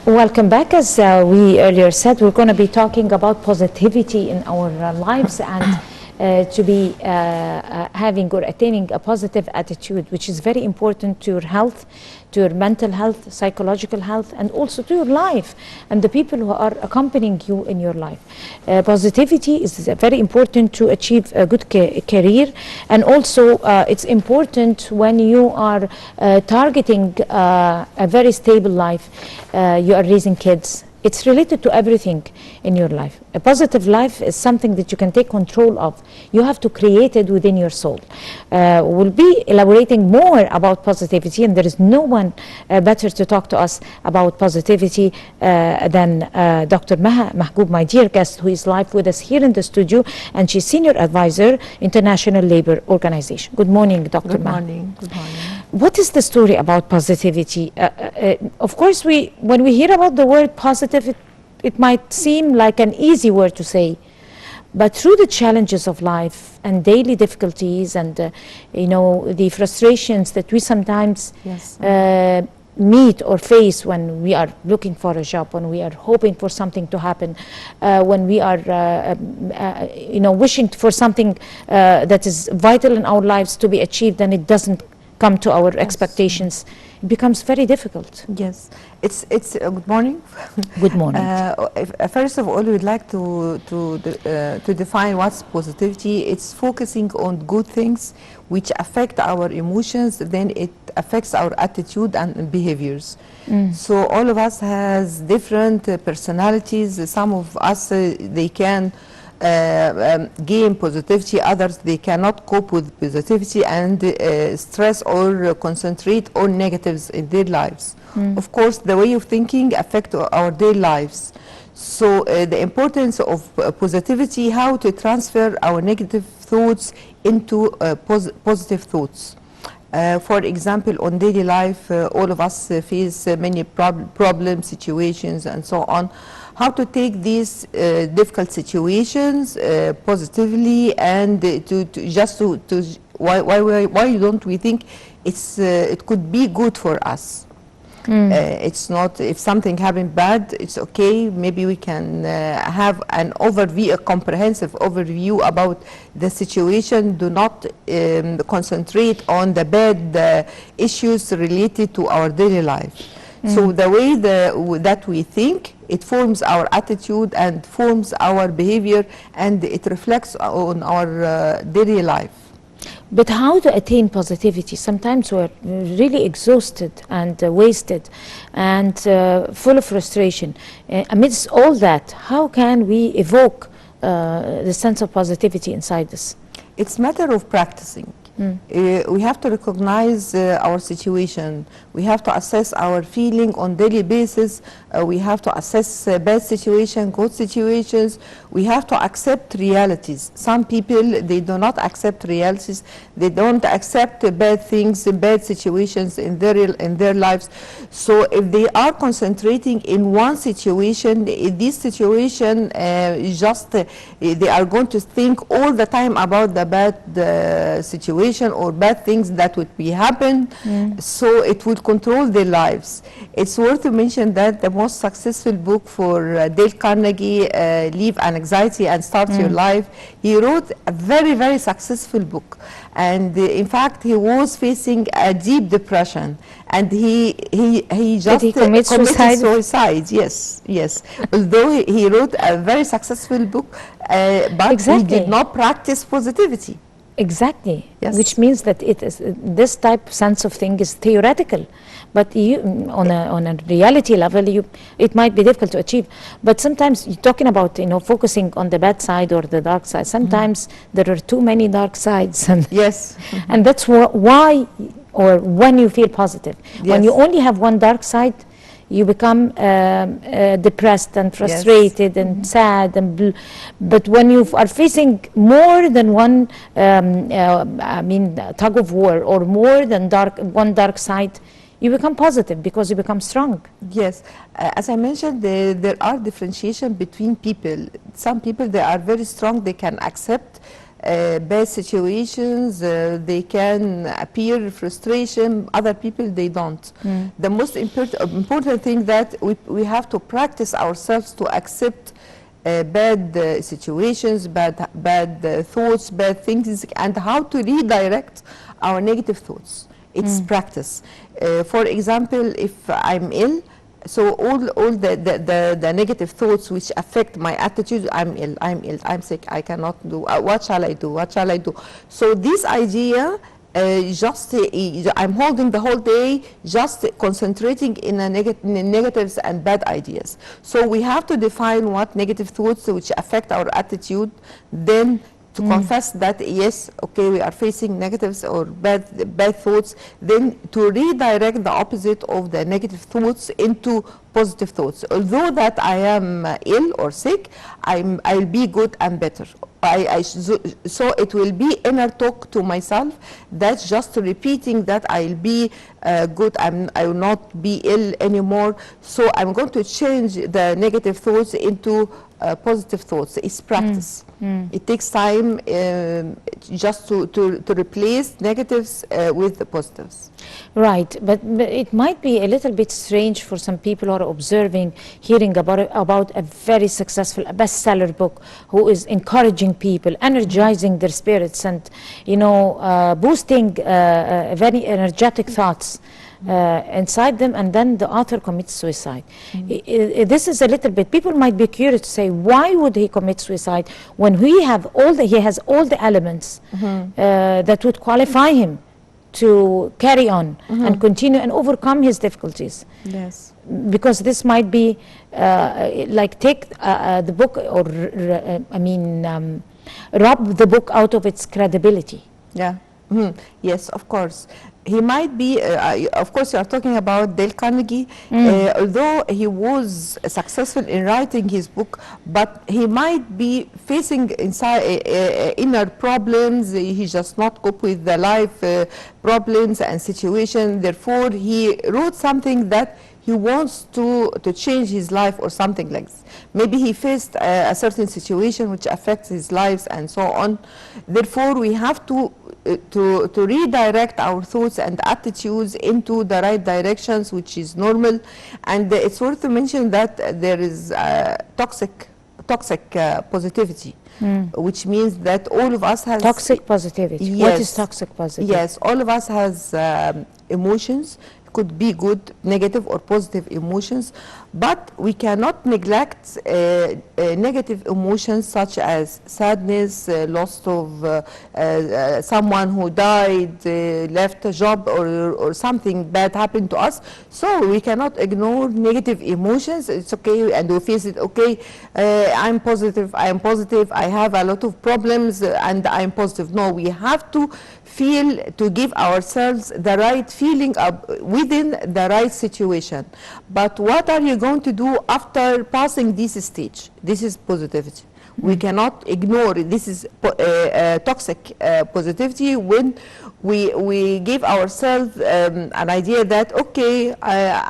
Welcome back. As we earlier said, we're going to be talking about positivity in our lives and to be having or attaining a positive attitude, which is very important to your health, to your mental health, psychological health, and also to your life and the people who are accompanying you in your life. Positivity is very important to achieve a good career, and also it's important when you are targeting a very stable life. You are raising kids. It's related to everything in your life. A positive life is something that you can take control of. You have to create it within your soul. We'll be elaborating more about positivity, and there is no one better to talk to us about positivity than Dr. Maha, Mahgoub, my dear guest, who is live with us here in the studio, and she's Senior Advisor, International Labour Organization. Good morning, Dr. Maha. Good morning. Good morning. What is the story about positivity? Of course, when we hear about the word positive, it might seem like an easy word to say, but through the challenges of life and daily difficulties and you know, the frustrations that we sometimes meet or face when we are looking for a job, when we are hoping for something to happen, when we are you know, wishing for something that is vital in our lives to be achieved, and it doesn't come to our expectations, it becomes very difficult. Yes, it's good morning. Good morning. First of all, we'd like to define what's positivity. It's focusing on good things which affect our emotions, then it affects our attitude and behaviors. So all of us has different personalities. Some of us they can gain positivity, others they cannot cope with positivity and stress or concentrate on negatives in their lives. Of course, the way of thinking affects our daily lives. So the importance of positivity, how to transfer our negative thoughts into positive thoughts. For example, on daily life, all of us face many problems, situations, and so on. How to take these difficult situations positively, and why don't we think it could be good for us? It's not, if something happened bad, it's okay. Maybe we can have an overview, a comprehensive overview about the situation. Do not concentrate on the bad issues related to our daily life. So the way that we think, it forms our attitude and forms our behavior, and it reflects on our daily life. But how to attain positivity? Sometimes we're really exhausted and wasted and full of frustration. Amidst all that, how can we evoke the sense of positivity inside us? It's a matter of practicing. We have to recognize our situation. We have to assess our feeling on daily basis. We have to assess bad situations, good situations. We have to accept realities. Some people, they do not accept realities. They don't accept bad things, bad situations in their lives. So if they are concentrating in one situation, this situation they are going to think all the time about the bad situation or bad things that would be happen. So it would control their lives. It's worth to mention that the most successful book for Dale Carnegie, Leave Anxiety and Start Your Life, he wrote a very, very successful book. And in fact, he was facing a deep depression, and he just committed suicide. Yes. Although he wrote a very successful book, but he did not practice positivity. Exactly. Yes. Which means that it is this type of sense of thing is theoretical, but on a reality level, it might be difficult to achieve. But sometimes you're talking about, you know, focusing on the bad side or the dark side. Sometimes there are too many dark sides, and yes, and that's why, or when you feel positive, when you only have one dark side, you become depressed and frustrated and sad, but when you are facing more than one tug of war, or more than one dark side, you become positive because you become strong. Yes, as I mentioned, there are differentiation between people. Some people, they are very strong, they can accept bad situations, they can appear frustration, other people they don't. The most important thing that we have to practice ourselves to accept bad situations, bad thoughts, bad things, and how to redirect our negative thoughts. It's practice. For example, if I'm ill, so all the negative thoughts which affect my attitude, I'm ill, I'm sick, I cannot do, what shall I do, what shall I do? So this idea, I'm holding the whole day, just concentrating in negatives and bad ideas. So we have to define what negative thoughts which affect our attitude, then to confess that yes, okay, we are facing negatives or bad thoughts, then to redirect the opposite of the negative thoughts into positive thoughts. Although that I am ill or sick, I'll be good and better. So it will be inner talk to myself. That's just repeating that I'll be good. I will not be ill anymore. So I'm going to change the negative thoughts into positive thoughts. It's practice. It takes time just to replace negatives with the positives. Right, but it might be a little bit strange for some people who are observing, hearing about a very successful, a bestseller book who is encouraging people, energizing their spirits, and boosting very energetic thoughts inside them, and then the author commits suicide. This is a little bit, people might be curious to say, why would he commit suicide when he has all the elements that would qualify him to carry on and continue and overcome his difficulties? Yes. Because this might be like take the book, or rob the book out of its credibility. Yeah. Yes, of course. He might be, of course, you are talking about Dale Carnegie, although he was successful in writing his book, but he might be facing inside inner problems. He just not cope with the life problems and situation. Therefore, he wrote something that he wants to change his life or something like this. Maybe he faced a certain situation which affects his lives and so on. Therefore, we have to redirect our thoughts and attitudes into the right directions, which is normal. And it's worth to mention that there is toxic positivity, which means that all of us has toxic positivity. Yes. What is toxic positivity? Yes, all of us has emotions. Could be good, negative, or positive emotions, but we cannot neglect negative emotions such as sadness, loss of someone who died, left a job, or something bad happened to us. So we cannot ignore negative emotions. It's okay, and we face it. Okay, I'm positive, I am positive, I have a lot of problems, and I'm positive. No, we have to feel, to give ourselves the right feeling within the right situation. But what are you going to do after passing this stage? This is positivity. We cannot ignore it. This is toxic positivity, when we give ourselves an idea that, okay,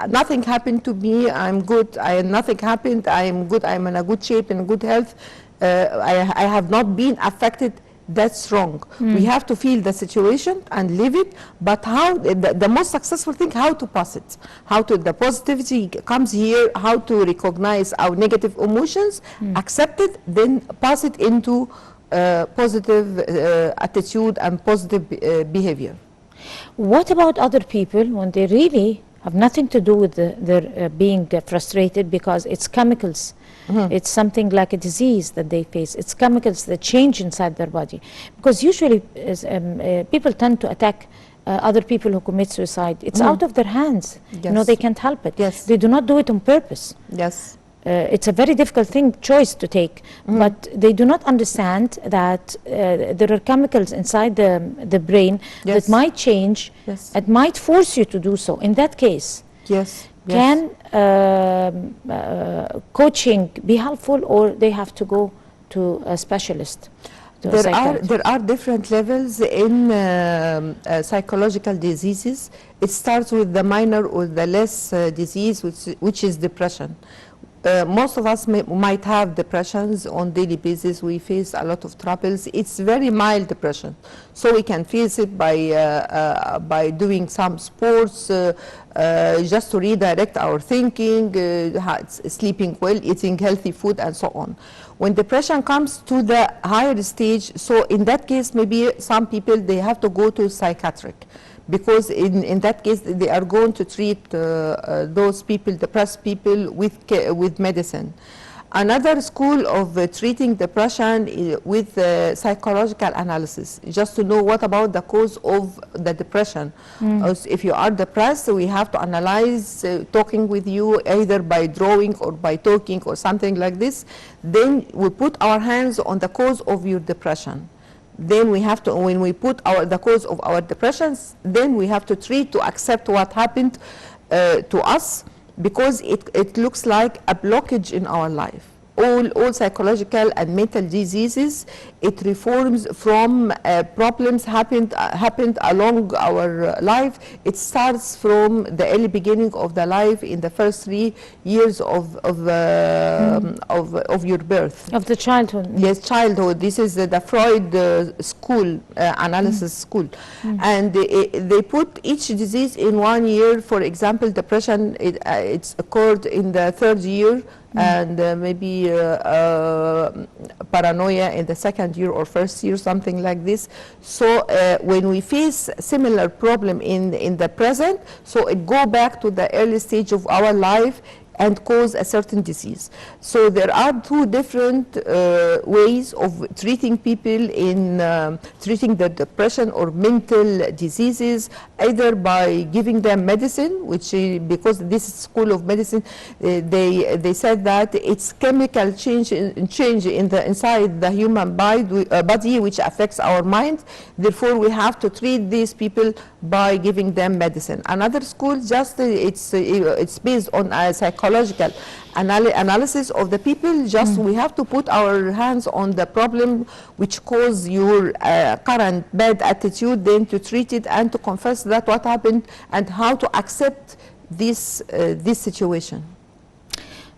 nothing happened to me, I'm good, nothing happened, I am good, I'm in a good shape, in good health, I have not been affected. That's wrong. We have to feel the situation and live it, but how, the most successful thing, how to pass it. The positivity comes here, how to recognize our negative emotions, accept it, then pass it into positive attitude and positive behavior. What about other people when they really have nothing to do with their being frustrated, because it's chemicals? It's something like a disease that they face. It's chemicals that change inside their body. Because usually people tend to attack other people who commit suicide. It's out of their hands. Yes. They can't help it. Yes. They do not do it on purpose. Yes. It's a very difficult choice to take, but they do not understand that there are chemicals inside the brain that might change, and might force you to do so. In that case, can coaching be helpful, or they have to go to a specialist? There are different levels in psychological diseases. It starts with the minor or the less disease, which is depression. Most of us might have depressions on daily basis. We face a lot of troubles. It's very mild depression, so we can face it by doing some sports, just to redirect our thinking, sleeping well, eating healthy food, and so on. When depression comes to the higher stage, so in that case, maybe some people, they have to go to psychiatric, because in that case they are going to treat those people, depressed people, with medicine. Another school of treating depression is with psychological analysis, just to know what about the cause of the depression. If you are depressed, we have to analyze, talking with you either by drawing or by talking or something like this. Then we put our hands on the cause of your depression. Then we have to, when we put the cause of our depressions, then we have to treat, to accept what happened to us, because it looks like a blockage in our life. All psychological and mental diseases, it reforms from problems happened along our life. It starts from the early beginning of the life, in the first 3 years of your birth. Of the childhood. Yes, childhood. This is the Freud school, analysis school. And they put each disease in 1 year. For example, depression, it's occurred in the 3rd year, and maybe paranoia in the 2nd year or 1st year, something like this. So when we face similar problem in the present, so it go back to the early stage of our life and cause a certain disease. So there are 2 different ways of treating people in treating the depression or mental diseases, either by giving them medicine, which because this school of medicine, they said that it's chemical change in the inside the human body, which affects our mind. Therefore, we have to treat these people by giving them medicine. Another school, just it's based on a psychological analysis of the people. Just we have to put our hands on the problem which cause your current bad attitude, then to treat it and to confess that what happened and how to accept this situation.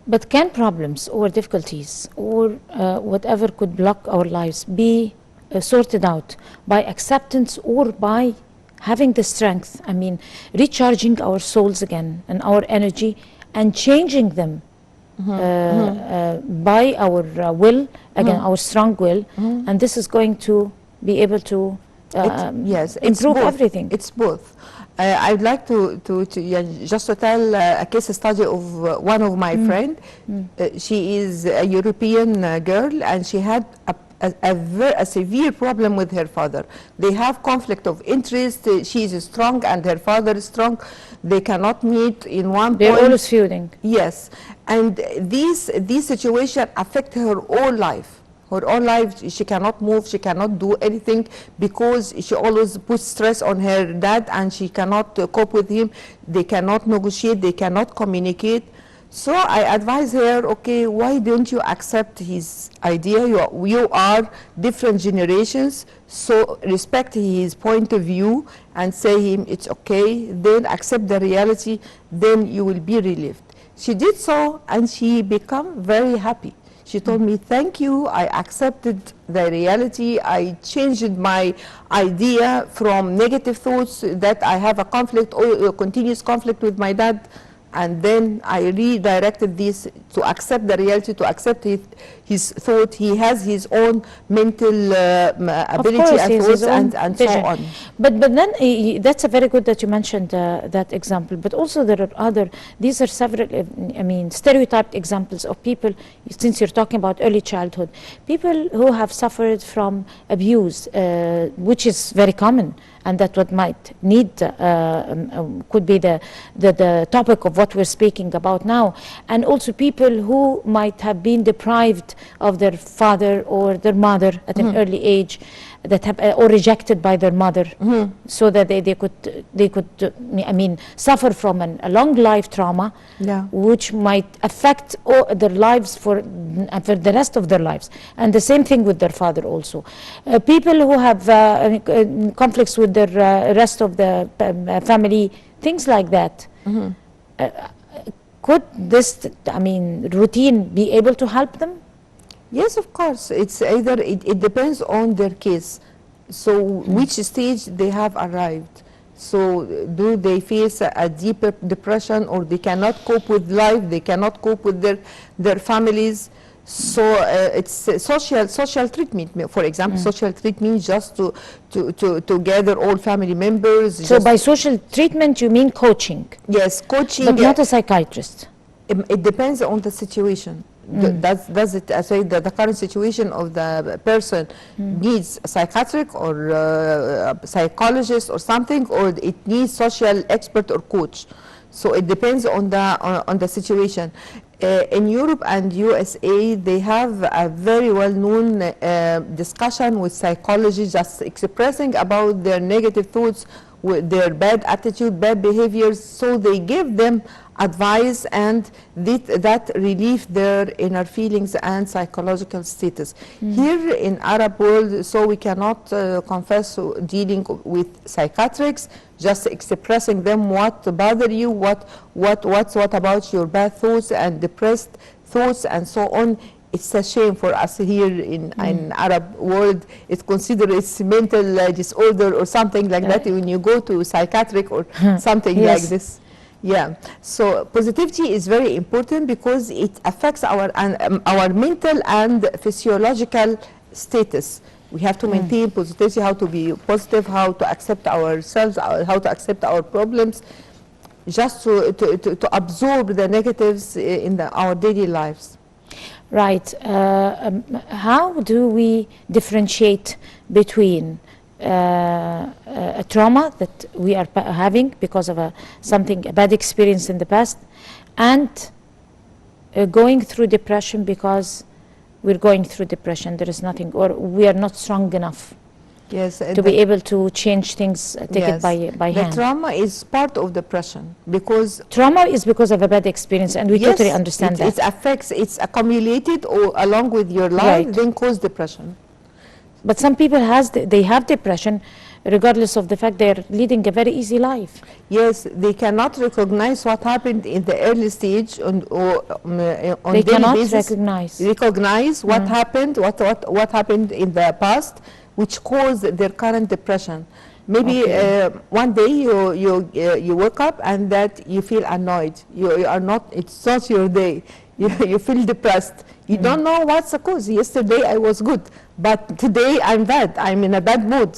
But can problems or difficulties or whatever could block our lives be sorted out by acceptance or by having the strength, I mean, recharging our souls again and our energy and changing them by our will, again, our strong will, and this is going to be able to yes, improve everything. It's both. I'd like to just to tell a case study of one of my friend. She is a European girl, and she had a severe problem with her father. They have conflict of interest. She is strong and her father is strong. They cannot meet in one point. They're always feuding. Yes, and these situation affect her whole life. Her whole life, she cannot move, she cannot do anything, because she always puts stress on her dad, and she cannot cope with him. They cannot negotiate, they cannot communicate. So I advise her, okay, why don't you accept his idea? You are different generations, so respect his point of view and say him it's okay, then accept the reality, then you will be relieved. She did so, and she became very happy. She told me, thank you, I accepted the reality, I changed my idea from negative thoughts that I have a conflict or a continuous conflict with my dad, and then I redirected this to accept the reality, to accept his thought. He has his own mental ability and thoughts and so on. But then that's a very good that you mentioned that example. But also there are these are several, I mean, stereotyped examples of people, since you're talking about early childhood, people who have suffered from abuse, which is very common, and that what might need could be the topic of what we're speaking about now, and also people who might have been deprived of their father or their mother at an early age, that have or rejected by their mother, so that they could I mean suffer from a long life trauma, which might affect their lives for the rest of their lives, and the same thing with their father also. People who have conflicts with the rest of the family, things like that. Could this, I mean, routine be able to help them? Yes, of course. It's either, it depends on their case. So which stage they have arrived. So do they face a deeper depression, or they cannot cope with life, they cannot cope with their families? So it's social treatment. For example, social treatment just to gather all family members. So by social treatment you mean coaching? Yes, coaching. But not a psychiatrist? It depends on the situation. Does it, I say, the current situation of the person needs a psychiatric or a psychologist or something, or it needs social expert or coach? So it depends on the situation. In Europe and USA, they have a very well-known discussion with psychologists, just expressing about their negative thoughts, with their bad attitude, bad behaviors. So they give them advice, and that relieve their inner feelings and psychological status. Here in Arab world, so we cannot confess dealing with psychiatrics, just expressing them what bother you, what about your bad thoughts and depressed thoughts and so on. It's a shame for us here in Arab world. It's considered it's mental disorder or something like that when you go to psychiatric or something like this. Yeah, so positivity is very important because it affects our mental and physiological status. We have to maintain positivity, how to be positive, how to accept ourselves, how to accept our problems, just to absorb the negatives in our daily lives. Right. How do we differentiate between a trauma that we are having because of a bad experience in the past, and going through depression because we're going through depression, there is nothing, or we are not strong enough to be able to change things, take it by hand? The trauma is part of depression, because trauma is because of a bad experience, and we totally understand that. It affects, it's accumulated along with your life, then cause depression. But some people they have depression regardless of the fact they're leading a very easy life. Yes, they cannot recognize what happened in the early stage on they cannot recognize what happened, what happened in the past, which caused their current depression. Maybe one day you wake up and that you feel annoyed. You are not. It's not your day. You feel depressed. You don't know what's the cause. Yesterday I was good, but today I'm bad. I'm in a bad mood.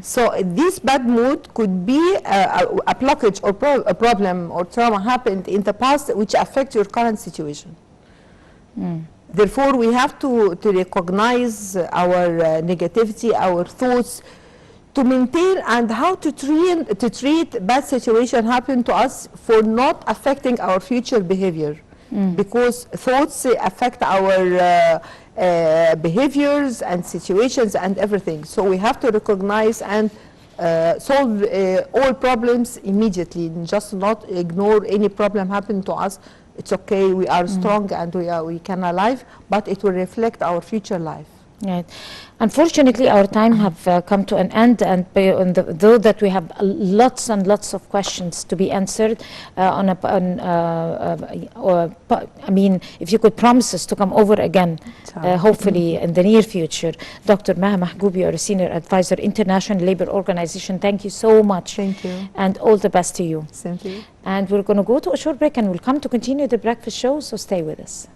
So this bad mood could be a blockage or a problem or trauma happened in the past which affect your current situation. Therefore, we have to recognize our negativity, our thoughts, to maintain, and how to treat bad situation happen to us for not affecting our future behavior. Because thoughts affect our behaviors and situations and everything. So we have to recognize and solve all problems immediately, and just not ignore any problem happen to us. It's okay, we are strong and we can alive, but it will reflect our future life. Right. Unfortunately, our time have come to an end, and though that we have lots and lots of questions to be answered, I mean, if you could promise us to come over again, hopefully in the near future. Dr. Maha Mahgoub, you are a Senior Advisor, International Labour Organization. Thank you so much. Thank you. And all the best to you. Same to you. And we're going to go to a short break, and we'll come to continue the breakfast show, so stay with us.